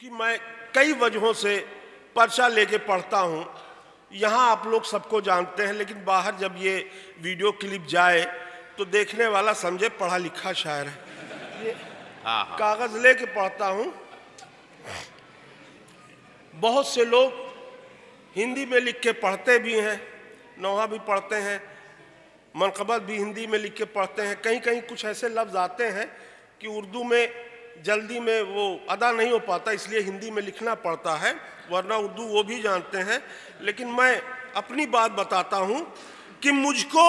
क्योंकि मैं कई वजहों से पर्चा लेके पढ़ता हूँ। यहाँ आप लोग सबको जानते हैं, लेकिन बाहर जब ये वीडियो क्लिप जाए तो देखने वाला समझे पढ़ा लिखा शायर है। ये कागज़ लेके पढ़ता हूँ। बहुत से लोग हिंदी में लिख के पढ़ते भी हैं, नौहा भी पढ़ते हैं, मनक़बत भी हिंदी में लिख के पढ़ते हैं। कहीं कहीं कुछ ऐसे लफ्ज़ आते हैं कि उर्दू में जल्दी में वो अदा नहीं हो पाता, इसलिए हिंदी में लिखना पड़ता है, वरना उर्दू वो भी जानते हैं। लेकिन मैं अपनी बात बताता हूँ कि मुझको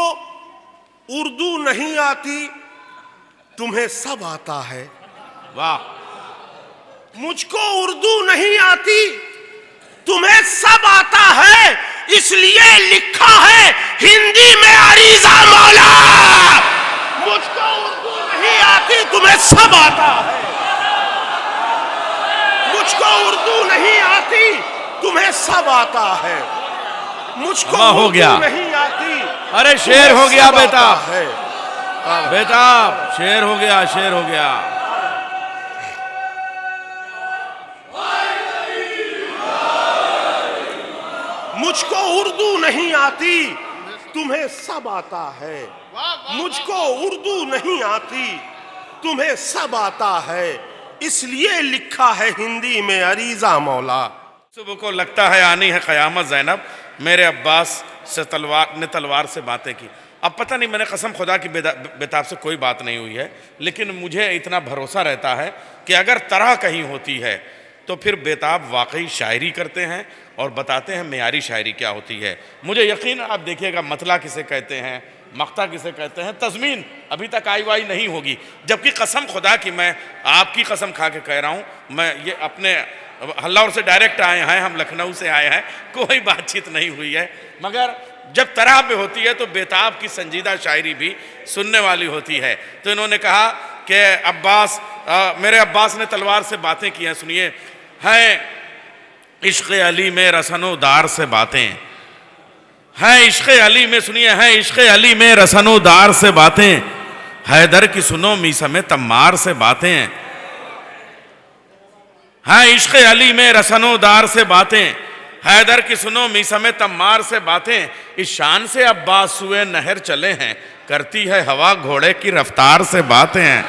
उर्दू नहीं आती, तुम्हें सब आता है। वाह। मुझको उर्दू नहीं आती, तुम्हें सब आता है, इसलिए लिखा है हिंदी में अरीज़ा मौला। मुझको उर्दू नहीं आती, तुम्हें सब आता है। मुझको उर्दू नहीं आती, तुम्हें सब आता है। मुझको हो गया, नहीं आती। अरे शेर हो गया बेताब, बेताब शेर हो गया, शेर हो गया। मुझको उर्दू नहीं आती, तुम्हें सब आता है। मुझको उर्दू नहीं आती, तुम्हें सब आता है, इसलिए लिखा है हिंदी में अरीज़ा मौला। सुबह को लगता है आनी है क़यामत ज़ैनब, मेरे अब्बास से तलवार से बातें की। अब पता नहीं, मैंने कसम खुदा की बेताब से कोई बात नहीं हुई है, लेकिन मुझे इतना भरोसा रहता है कि अगर तरह कहीं होती है तो फिर बेताब वाकई शायरी करते हैं और बताते हैं मेयारी शायरी क्या होती है। मुझे यकीन, आप देखिएगा, मतला किसे कहते हैं, मख्ता किसे कहते हैं, तज़मीन अभी तक आई वाई नहीं होगी। जबकि कसम खुदा की, मैं आपकी कसम खा के कह रहा हूँ, मैं ये अपने हल्लाउर से डायरेक्ट आए हैं, हम लखनऊ से आए हैं, कोई बातचीत नहीं हुई है। मगर जब तरह पे होती है तो बेताब की संजीदा शायरी भी सुनने वाली होती है। तो इन्होंने कहा कि अब्बास, मेरे अब्बास ने तलवार से बातें की हैं, सुनिए। हैं इश्क़ अली में रसनोदार से बातें, हैं इश्क़ अली में, सुनिए, हैं इश्क़ अली में रसनोदार से बातें, हैदर की सुनो मीसम तम्मार से बातें, हैं इश्क़ अली में रसनोदार से बातें, हैदर की सुनो मीसम तम्मार से बातें, इस शान से अब्बास हुए नहर चले हैं, करती है हवा घोड़े की रफ्तार से बातें,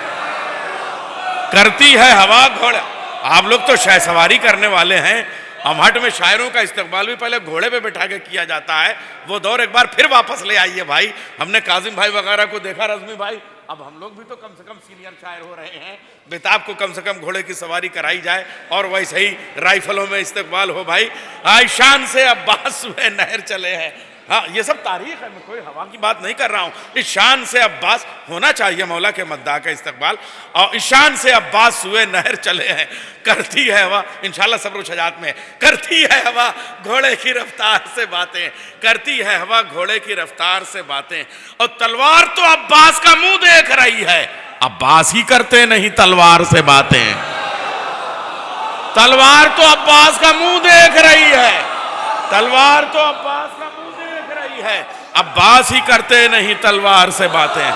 करती है हवा घोड़े। आप लोग तो शाय सवारी करने वाले हैं। अमहट में शायरों का इस्तेमाल भी पहले घोड़े पे बैठा के किया जाता है, वो दौर एक बार फिर वापस ले आइए भाई। हमने काजिम भाई वगैरह को देखा, रज़मी भाई, अब हम लोग भी तो कम से कम सीनियर शायर हो रहे हैं। बेताब को कम से कम घोड़े की सवारी कराई जाए और वैसे ही राइफलों में इस्तेमाल हो भाई। आयशान से अब्बास हुए नहर चले हैं। हाँ, ये सब तारीख है, मैं कोई हवा की बात नहीं कर रहा हूँ। इस शान से अब्बास होना चाहिए मौला के मद्दा का इस्तकबाल। और इस शान से अब्बास हुए नहर चले हैं, करती है हवा, इंशाल्लाह सब्र शजात में, करती है हवा घोड़े की रफ्तार से बातें, करती है हवा घोड़े की रफ्तार से बातें। और तलवार तो अब्बास का मुंह देख रही है, अब्बास ही करते नहीं तलवार से बातें। तलवार तो अब्बास का मुंह देख रही है, तलवार तो अब्बास का मुंह देख रही है, अब्बास ही करते नहीं तलवार से बातें।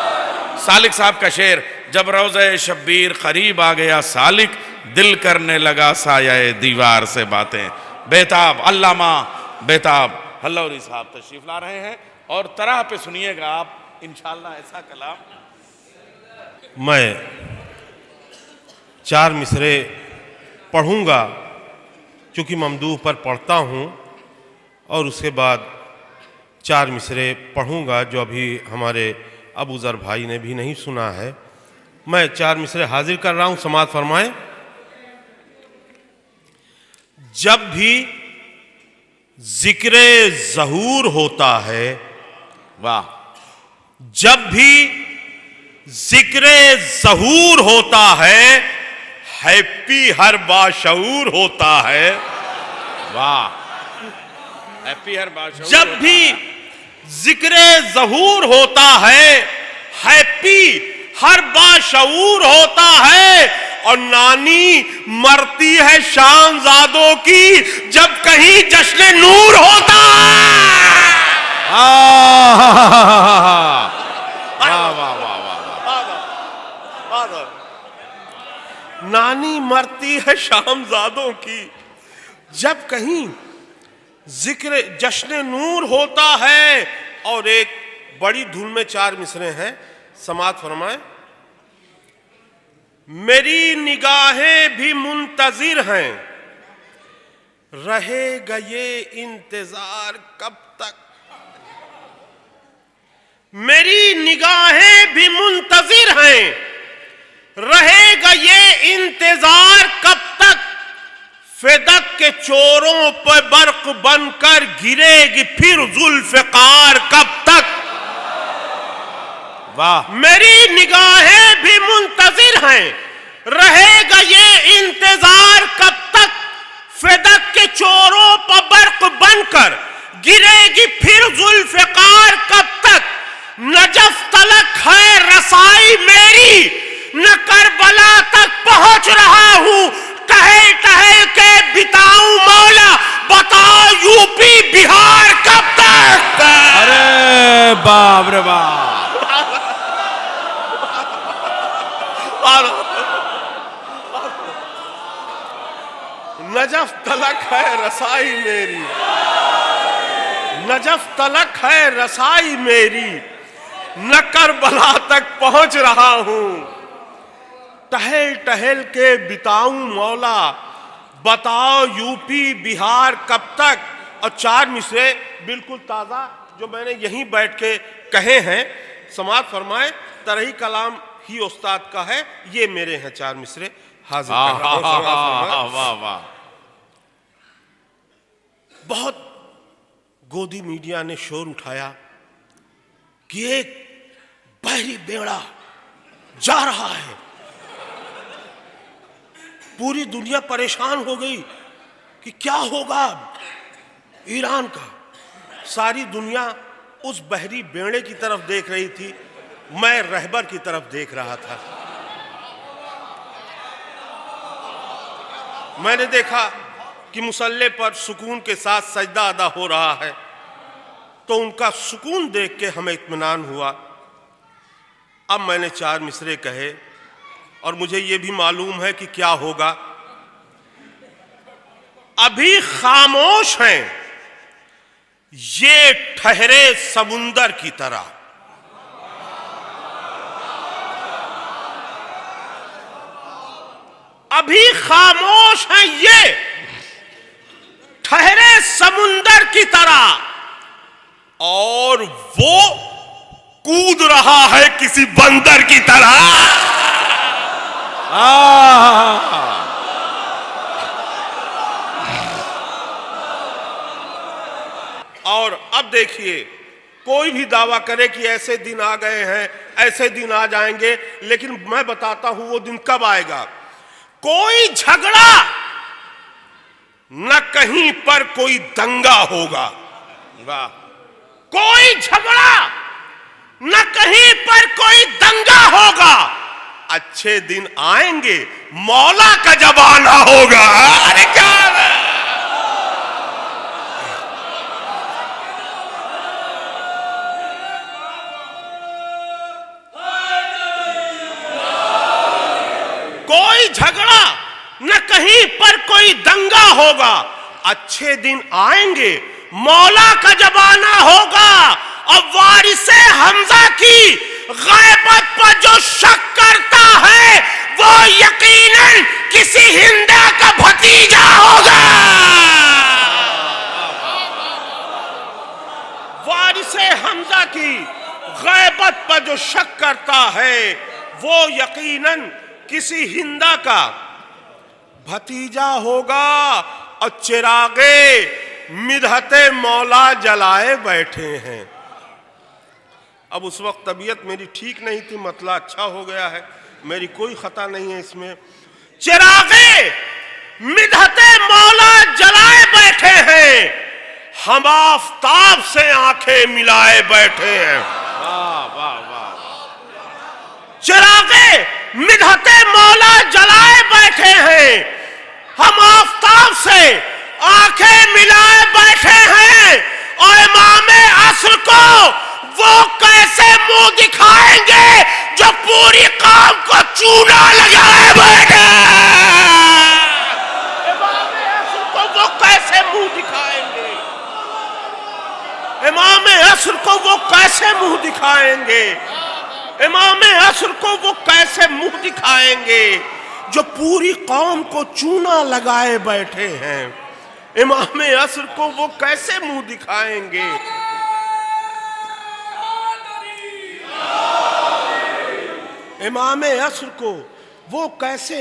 सालिक साहब का शेर, जब रोज़े शब्बीर करीब आ गया सालिक, दिल करने लगा साया दीवार से बातें। बेताब अल्लामा बेताब हल्लौरी साहब तशरीफ ला रहे हैं और तरह पे सुनिएगा आप इंशाअल्लाह ऐसा कलाम। मैं 4 मिसरे पढ़ूंगा, चूँकि ममदूह पर पढ़ता हूँ, और उसके बाद 4 मिसरे पढ़ूंगा जो अभी हमारे अबू ज़र भाई ने भी नहीं सुना है। मैं 4 मिसरे हाजिर कर रहा हूँ, समाअत फरमाएं। जब भी जिक्रे ज़हूर होता है, वाह, जब भी जिक्रे ज़हूर होता है, हैप्पी हर बाशऊर होता है। वाह, हैप्पी हर बाशऊर। जब भी जिक्रे ज़हूर होता है, हैप्पी हर बाशऊर होता है। और नानी मरती है शानजादों की जब कहीं जश्न नूर होता है। नानी मरती है शामजादों की। जब कहीं जिक्र जश्न नूर होता है, और एक बड़ी धुन में 4 मिसरे हैं, समात फरमाए। मेरी निगाहें भी मुंतजिर हैं, रहेगा ये इंतजार कब तक। मेरी निगाहें भी मुंतजिर हैं, रहेगा ये इंतजार कब तक। फेदक के चोरों पर बर्क बनकर गिरेगी फिर जुल्फ़िकार कब तक। वाह। मेरी निगाहें भी मुंतजिर हैं, रहेगा ये इंतजार कब तक। फेदक के चोरों पर बर्क बनकर गिरेगी फिर जुल्फ़िकार कब तक। नजफ तलक है रसाई मेरी, न करबला तक पहुंच रहा हूं। टहल टहल के बिताऊं मौला, बताओ यूपी बिहार कब तक। अरे बाप रे बाप। नजफ तलक है रसाई मेरी, नजफ तलक है रसाई मेरी, न करबला तक पहुंच रहा हूं। टहल टहल के बिताऊं मौला, बताओ यूपी बिहार कब तक। और 4 मिसरे बिल्कुल ताजा जो मैंने यहीं बैठ के कहे हैं, समात फरमाए। तरही कलाम ही उस्ताद का है, ये मेरे हैं 4 मिसरे हाजिर कर रहा हूं। वाह वाह। बहुत गोदी मीडिया ने शोर उठाया कि एक बहरी बेड़ा जा रहा है। पूरी दुनिया परेशान हो गई कि क्या होगा ईरान का। सारी दुनिया उस बहरी बेड़े की तरफ देख रही थी, मैं रहबर की तरफ देख रहा था। मैंने देखा कि मुसल्ले पर सुकून के साथ सजदा अदा हो रहा है, तो उनका सुकून देख के हमें इत्मीनान हुआ। अब मैंने 4 मिसरे कहे, और मुझे ये भी मालूम है कि क्या होगा। अभी खामोश हैं ये ठहरे समुंदर की तरह। अभी खामोश हैं ये ठहरे समुंदर की तरह, और वो कूद रहा है किसी बंदर की तरह। और अब देखिए, कोई भी दावा करे कि ऐसे दिन आ गए हैं, ऐसे दिन आ जाएंगे, लेकिन मैं बताता हूं वो दिन कब आएगा। कोई झगड़ा न कहीं पर कोई दंगा होगा। वाह। कोई झगड़ा न कहीं पर कोई दंगा होगा। अच्छे दिन आएंगे, मौला का जमाना होगा। अरे क्या कोई झगड़ा न कहीं पर कोई दंगा होगा। अच्छे दिन आएंगे, मौला का जमाना होगा। और वारिसे हमजा की गैबत पर जो शक करता है, वो यकीनन किसी हिंदा का भतीजा होगा। वारिसे हमजा की गैबत पर जो शक करता है, वो यकीनन किसी हिंदा का भतीजा होगा। और चिरागे मिदहते मौला जलाए बैठे हैं। अब उस वक्त तबीयत मेरी ठीक नहीं थी, मतला अच्छा हो गया है, मेरी कोई खता नहीं है इसमें। चिरागे मिदहते मौला जलाए बैठे हैं, हम आफताब से आंखें मिलाए बैठे हैं। वाह वाह वाह। चिरागे मिदहते मौला जलाए बैठे हैं, हम आफताब से आंखें मिलाए बैठे हैं। और इमाम असर को वो कैसे मुंह दिखाएंगे जो पूरी कौम को चूना लगाए बैठे। इमाम असर को वो कैसे मुंह दिखाएंगे? इमाम असर को वो कैसे मुंह दिखाएंगे? इमाम असर को वो कैसे मुंह दिखाएंगे जो पूरी कौम को चूना लगाए बैठे हैं? इमाम असर को वो कैसे मुंह दिखाएंगे? इमाम असर को वो कैसे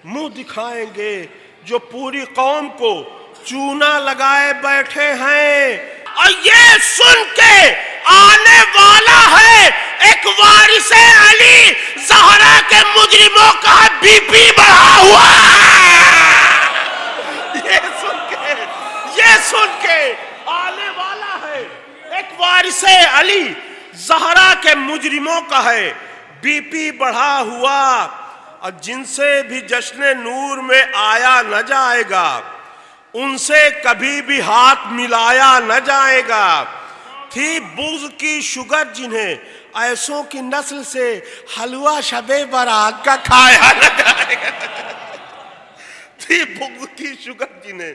मुंह दिखाएंगे जो पूरी कौम को चूना लगाए बैठे हैं? और ये सुन के आने वाला है एक वारिसे अली ज़हरा के मुजरिमों का बीपी बढ़ा हुआ। ये सुन के आने वाला है एक वारिसे अली ज़हरा के मुजरिमों का है बीपी बढ़ा हुआ। और जिनसे भी जश्न नूर में आया न जाएगा उनसे कभी भी हाथ मिलाया न जाएगा। थी बुग़्ज़ की शुगर जिन्हें ऐसों की नस्ल से हलवा शबे बारात का खाया न जाएगा। थी बुग़्ज़ की शुगर जिन्हें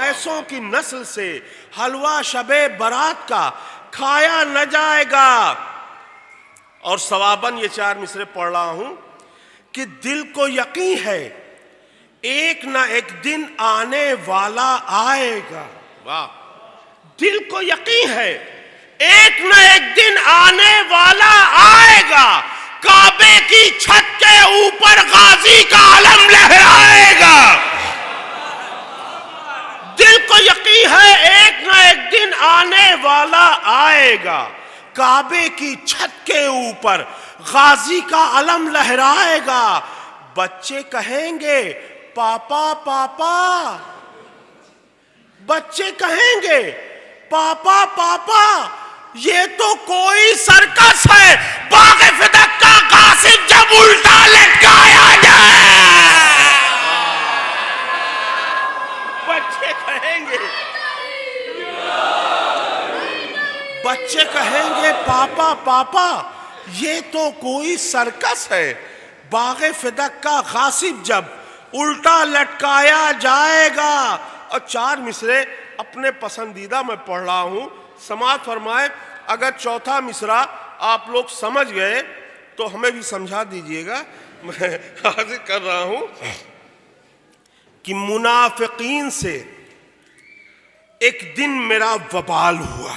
ऐसों की नस्ल से हलवा शबे बारात का खाया न जाएगा। और सवाबन ये 4 मिसरे पढ़ रहा हूं कि दिल को यकीन है एक ना एक दिन आने वाला आएगा। वाह! दिल को यकीन है एक ना एक दिन आने वाला आएगा। काबे की छत के ऊपर गाजी का अलम लहराएगा। दिल को यकीन है एक ना एक दिन आने वाला आएगा। काबे की छत के ऊपर गाजी का अलम लहराएगा। बच्चे कहेंगे पापा पापा, बच्चे कहेंगे पापा पापा, ये तो कोई सर्कस है। बाग़े फ़िदक का गासिब जब उल्टा लटकाया जाए। बच्चे कहेंगे, बच्चे कहेंगे पापा पापा, ये तो कोई सर्कस है। बाग़े फ़िदक का गासिब जब उल्टा लटकाया जाएगा। और 4 मिसरे अपने पसंदीदा में पढ़ रहा हूं, समाअत फरमाए। अगर चौथा मिसरा आप लोग समझ गए तो हमें भी समझा दीजिएगा। मैं हाजिर कर रहा हूं कि मुनाफिकीन से एक दिन मेरा वबाल हुआ।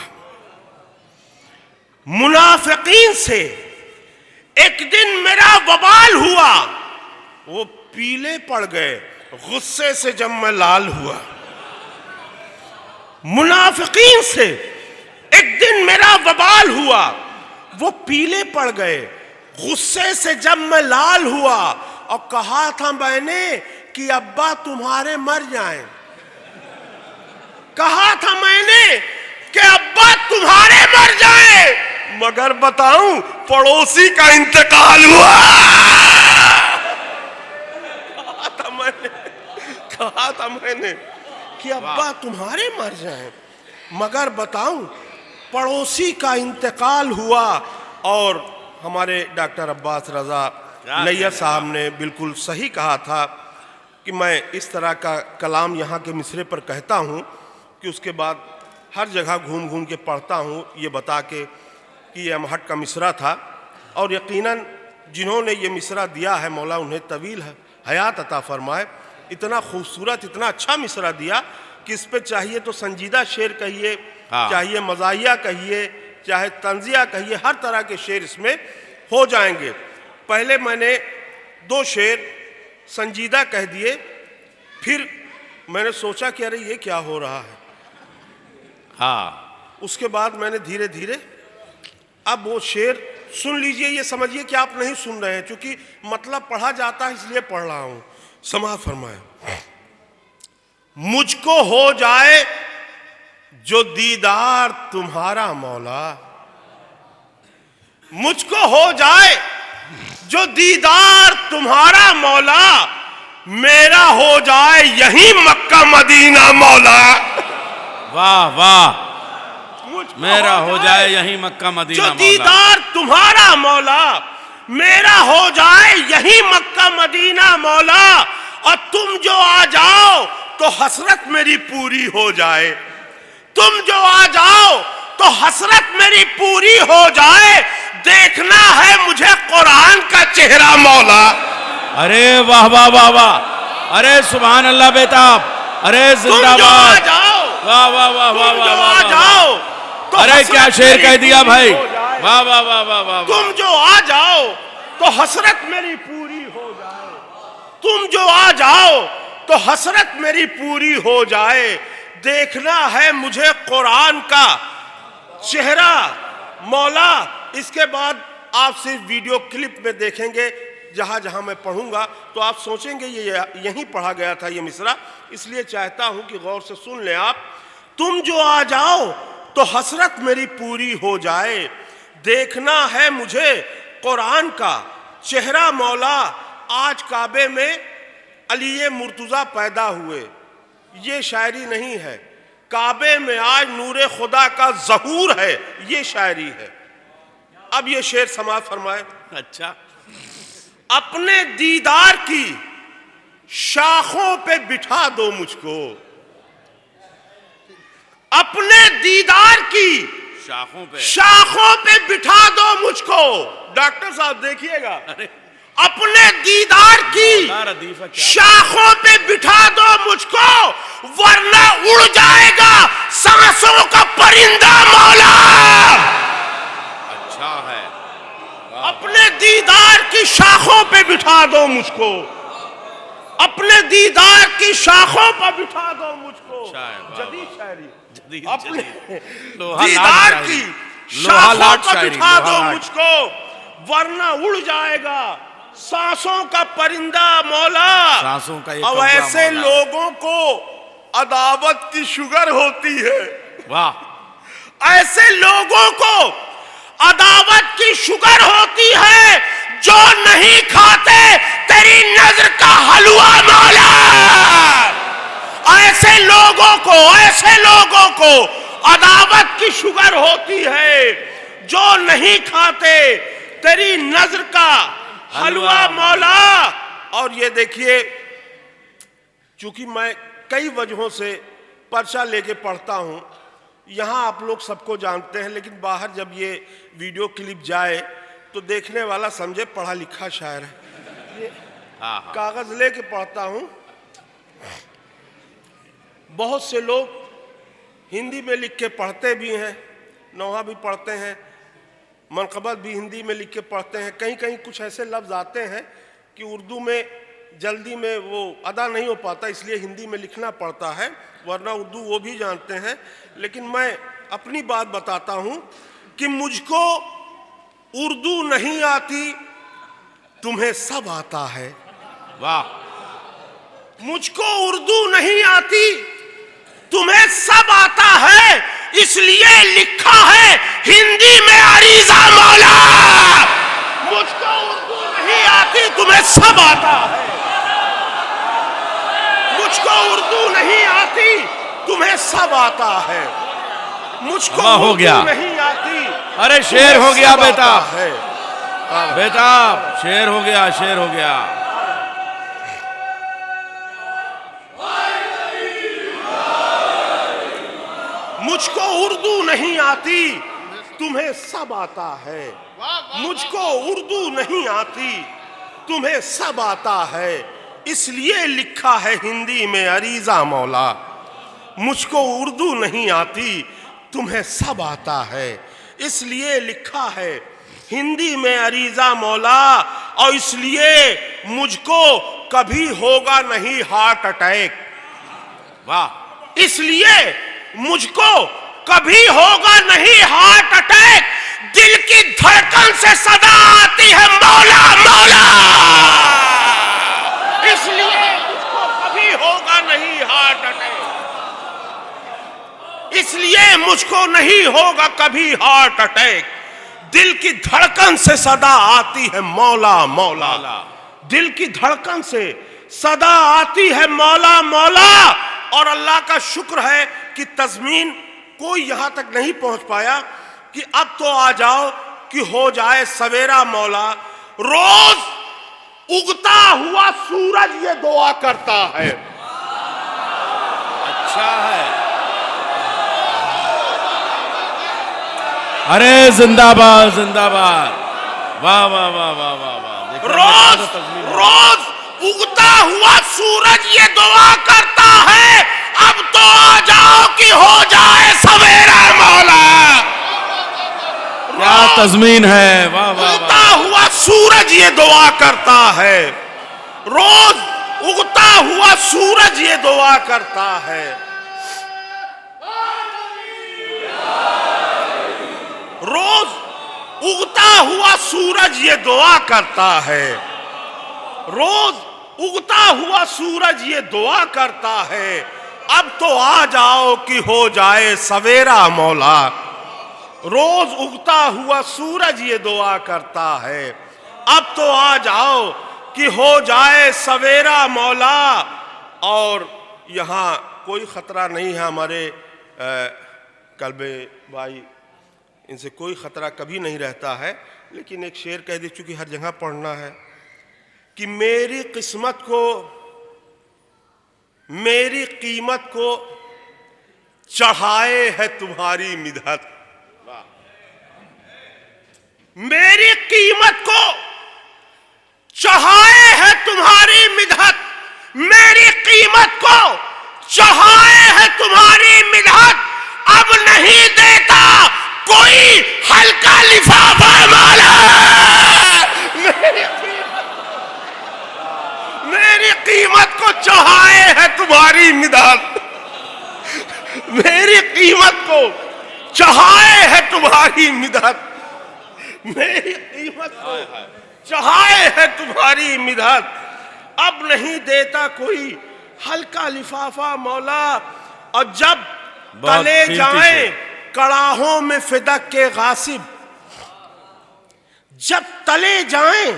मुनाफिकीन से एक दिन मेरा वबाल हुआ। वो पीले पड़ गए गुस्से से जब मैं लाल हुआ। मुनाफिकीन से एक दिन मेरा वबाल हुआ। वो पीले पड़ गए गुस्से से जब मैं लाल हुआ। और कहा था मैंने कि अब्बा तुम्हारे मर जाएं। कहा था मैंने कि अब्बा तुम्हारे मर जाएं। मगर बताऊं पड़ोसी का इंतकाल हुआ। कहा था मैंने कि अब्बा तुम्हारे मर जाएं, मगर बताऊं पड़ोसी का इंतकाल हुआ। और हमारे डॉक्टर अब्बास रजा नैयर साहब ने बिल्कुल सही कहा था कि मैं इस तरह का कलाम यहाँ के मिसरे पर कहता हूँ कि उसके बाद हर जगह घूम घूम के पढ़ता हूँ ये बता के कि ये अमहट का मिसरा था। और यकीनन जिन्होंने ये मिसरा दिया है मौला उन्हें तवील हयात अता फरमाए। इतना खूबसूरत इतना अच्छा मिसरा दिया कि इस पे चाहिए तो संजीदा शेर कहिए, चाहिए मज़ाहिया कहिए, चाहे तंजिया कहिए, हर तरह के शेर इसमें हो जाएंगे। पहले मैंने 2 शेर संजीदा कह दिए, फिर मैंने सोचा कि अरे ये क्या हो रहा है। उसके बाद मैंने धीरे धीरे अब वो शेर सुन लीजिए, ये समझिए कि आप नहीं सुन रहे हैं, क्योंकि मतलब पढ़ा जाता है इसलिए पढ़ रहा हूं। समाअत फरमाए। मुझको हो जाए जो दीदार तुम्हारा मौला, मुझको हो जाए जो दीदार तुम्हारा मौला, मेरा हो जाए यही मक्का मदीना मौला। वाह वाह, मेरा हो जाए यही मक्का मदीना जो दीदार तुम्हारा मौला, मेरा हो जाए यही मक्का मदीना मौला, और तुम जो आ जाओ तो हसरत मेरी पूरी हो जाए। तुम जो आ जाओ तो हसरत मेरी पूरी हो जाए, देखना है मुझे कुरान का चेहरा मौला। अरे वाह वाह वाह वाह, अरे सुभान अल्लाह बेताब, अरे जिंदाबाद, वाह वाह वाह वाह वाह वाह, जाओ तो अरे क्या शेर कह दिया भाई, वाह वाह वाह वाह वाह। तुम जो आ जाओ तो हसरत मेरी पूरी हो जाए। तुम जो आ जाओ तो हसरत मेरी पूरी हो जाए, देखना है मुझे कुरान का चेहरा मौला। इसके बाद आप सिर्फ वीडियो क्लिप में देखेंगे, जहां जहां मैं पढ़ूंगा तो आप सोचेंगे ये यहीं पढ़ा गया था ये मिसरा, इसलिए चाहता हूं कि गौर से सुन लें आप। तुम जो आ जाओ तो हसरत मेरी पूरी हो जाए, देखना है मुझे कुरान का चेहरा मौला। आज काबे में अली मुर्तज़ा पैदा हुए, ये शायरी नहीं है। काबे में आज नूरे खुदा का ज़हूर है, ये शायरी है। अब ये शेर समाज फरमाए। अच्छा, अपने दीदार की शाखों पे बिठा दो मुझको, अपने दीदार की शाखों पे बिठा दो मुझको। डॉक्टर साहब देखिएगा, अपने दीदार की शाखों पे बिठा दो मुझको, वरना उड़ जाएगा सांसों का परिंदा मौला। अच्छा है, अपने दीदार की शाखों पे बिठा दो मुझको, अपने दीदार की शाखों पर बिठा दो मुझको। जदीद शायरी, अपने दीदार की शाखों पर बिठा दो मुझको, वरना उड़ जाएगा सांसों का परिंदा मौला। सांसों का अब ऐसे लोगों को अदावत की शुगर होती है। वाह, ऐसे लोगों को अदावत की शुगर होती है, जो नहीं खाते तेरी नजर का हलवा मौला। ऐसे लोगों को अदावत की शुगर होती है, जो नहीं खाते तेरी नजर का हलवा मौला। और ये देखिए, चूंकि मैं कई वजहों से पर्चा लेके पढ़ता हूं, यहाँ आप लोग सबको जानते हैं, लेकिन बाहर जब ये वीडियो क्लिप जाए तो देखने वाला समझे पढ़ा लिखा शायर है। ये कागज लेके पढ़ता हूं। बहुत से लोग हिंदी में लिख के पढ़ते भी हैं, नौहा भी पढ़ते हैं, मनक़बत भी हिंदी में लिख के पढ़ते हैं। कहीं कहीं कुछ ऐसे लफ्ज़ आते हैं कि उर्दू में जल्दी में वो अदा नहीं हो पाता, इसलिए हिंदी में लिखना पड़ता है, वरना उर्दू वो भी जानते हैं। लेकिन मैं अपनी बात बताता हूं कि मुझको उर्दू नहीं आती, तुम्हें सब आता है। वाह, मुझको उर्दू नहीं आती, तुम्हें सब आता है, इसलिए लिखा है हिंदी में अरीज़ा मौला। मुझको उर्दू नहीं आती, तुम्हें सब आता है। मुझको उर्दू नहीं आती, तुम्हें सब आता है। मुझको हो गया, नहीं आती। अरे शेर हो गया बेताब, बेताब शेर हो गया, शेर हो गया। मुझको उर्दू नहीं आती, तुम्हें सब आता है। मुझको उर्दू नहीं आती, तुम्हें सब आता है, इसलिए लिखा है हिंदी में अरीज़ा मौला। मुझको उर्दू नहीं आती, तुम्हें सब आता है, इसलिए लिखा है हिंदी में अरीज़ा मौला। और इसलिए मुझको कभी होगा नहीं हार्ट अटैक। वाह, इसलिए मुझको कभी होगा नहीं हार्ट अटैक, दिल की धड़कन से सदा आती है मौला मौला। इसलिए मुझको कभी होगा नहीं हार्ट अटैक, इसलिए मुझको नहीं होगा कभी हार्ट अटैक, दिल की धड़कन से सदा आती है मौला मौला। दिल की धड़कन से सदा आती है मौला मौला। और अल्लाह का शुक्र है कि तज़मीन कोई यहां तक नहीं पहुंच पाया कि अब तो आ जाओ कि हो जाए सवेरा मौला, रोज उगता हुआ सूरज ये दुआ करता है। अच्छा है। अरे जिंदाबाद जिंदाबाद, वाह वाह वाह वाह वाह वाह। रोज रोज उगता हुआ सूरज ये दुआ करता है, अब तो आ जाओ कि हो जाए सवेरा मौला। क्या तज़मीन है, वाह वाह उगता वाह। हुआ सूरज ये दुआ करता है, रोज उगता हुआ सूरज ये दुआ करता है। रोज उगता हुआ सूरज ये दुआ करता है, रोज उगता हुआ सूरज ये दुआ करता है, अब तो आ जाओ कि हो जाए सवेरा मौला। रोज उगता हुआ सूरज ये दुआ करता है, अब तो आ जाओ कि हो जाए सवेरा मौला। और यहाँ कोई खतरा नहीं है हमारे कल्बे भाई, इनसे कोई खतरा कभी नहीं रहता है, लेकिन एक शेर कह दे, चूंकि हर जगह पढ़ना है कि मेरी किस्मत को, मेरी कीमत को चढ़ाए है तुम्हारी मिदहत। मेरी कीमत को चढ़ाए है तुम्हारी मिदहत, मेरी कीमत को चढ़ाए है तुम्हारी मिदहत, अब नहीं देता कोई हल्का लिफाफा मौला। मेरी कीमत को चढ़ाए है तुम्हारी मिदहत, मेरी कीमत को चढ़ाए है तुम्हारी मिदहत, मेरी कीमत को चढ़ाए है तुम्हारी मिदहत, अब नहीं देता कोई हल्का लिफाफा मौला। और जब तले जाए कड़ाहों में फिदक के गासिब, जब तले जाएं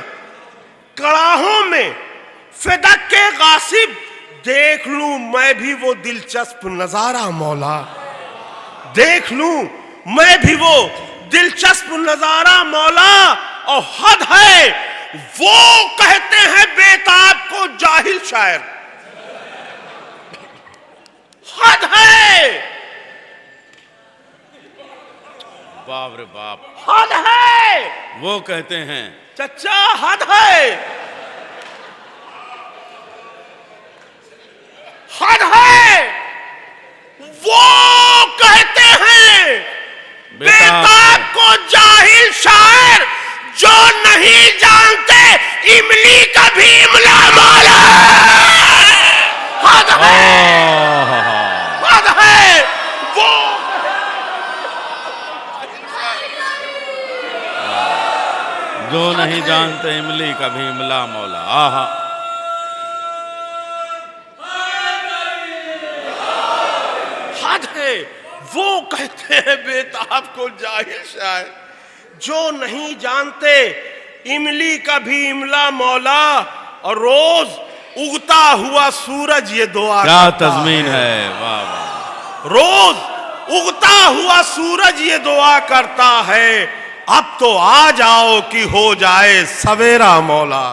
कड़ाहों में फिदक के गासिब, देख लूं मैं भी वो दिलचस्प नजारा मौला, देख लूं मैं भी वो दिलचस्प नजारा मौला। और हद है वो कहते हैं बेताब को जाहिल शायर, हद है, बाप रे बाप, हद है, वो कहते हैं चचा हद है, हद है, वो कहते हैं बेताब को जाहिल शायर, जो नहीं जानते इमली का भी इमला मौला। हद है, हद है, वो जो नहीं जानते इमली का भी इमला मौला। आहा, हद है, वो कहते हैं बेताब को जाहिल शायर, जो नहीं जानते इमली का भी इमला मौला। और रोज उगता हुआ सूरज ये दुआ क्या करता तज़मीन है, वाह वाह। रोज उगता हुआ सूरज ये दुआ करता है, अब तो आ जाओ कि हो जाए सवेरा मौला।